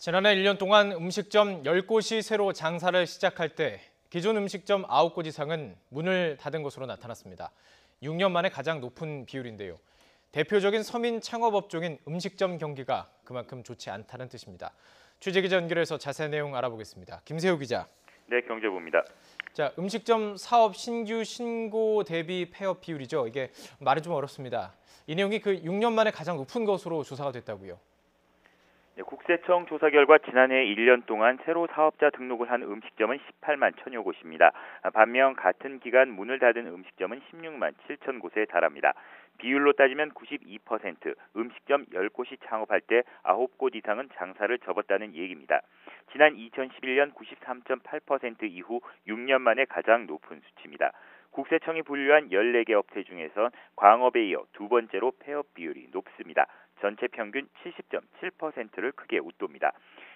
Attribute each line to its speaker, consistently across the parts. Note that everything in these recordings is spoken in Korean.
Speaker 1: 지난해 1년 동안 음식점 10곳이 새로 장사를 시작할 때 기존 음식점 9곳 이상은 문을 닫은 것으로 나타났습니다. 6년 만에 가장 높은 비율인데요. 대표적인 서민 창업 업종인 음식점 경기가 그만큼 좋지 않다는 뜻입니다. 취재기자 연결해서 자세한 내용 알아보겠습니다. 김세우 기자.
Speaker 2: 네, 경제부입니다.
Speaker 1: 자, 음식점 사업 신규 신고 대비 폐업 비율이죠. 이게 말이 좀 어렵습니다. 이 내용이 그 6년 만에 가장 높은 것으로 조사가 됐다고요.
Speaker 2: 네, 국세청 조사 결과 지난해 1년 동안 새로 사업자 등록을 한 음식점은 18만 1천여 곳입니다. 반면 같은 기간 문을 닫은 음식점은 16만 7천 곳에 달합니다. 비율로 따지면 92%, 음식점 10곳이 창업할 때 9곳 이상은 장사를 접었다는 얘기입니다. 지난 2011년 93.8% 이후 6년 만에 가장 높은 수치입니다. 국세청이 분류한 14개 업체 중에선 광업에 이어 두 번째로 폐업 비율이 높습니다. 전체 평균 70.7%를 크게 웃돕니다.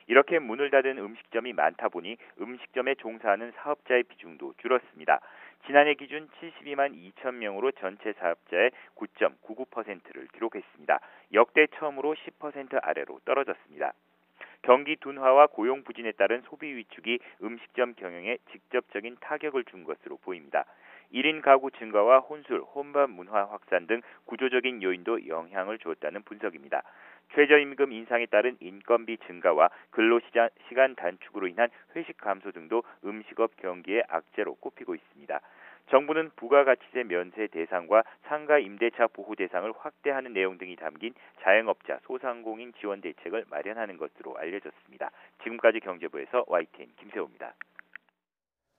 Speaker 2: 이렇게 문을 닫은 음식점이 많다 보니 음식점에 종사하는 사업자의 비중도 줄었습니다. 지난해 기준 72만 2천 명으로 전체 사업자의 9.99%를 기록했습니다. 역대 처음으로 10% 아래로 떨어졌습니다. 경기 둔화와 고용 부진에 따른 소비 위축이 음식점 경영에 직접적인 타격을 준 것으로 보입니다. 1인 가구 증가와 혼술, 혼밥 문화 확산 등 구조적인 요인도 영향을 주었다는 분석입니다. 최저임금 인상에 따른 인건비 증가와 근로시간 단축으로 인한 회식 감소 등도 음식업 경기의 악재로 꼽히고 있습니다. 정부는 부가가치세 면세 대상과 상가 임대차 보호 대상을 확대하는 내용 등이 담긴 자영업자 소상공인 지원 대책을 마련하는 것으로 알려졌습니다. 지금까지 경제부에서 YTN 김세호입니다.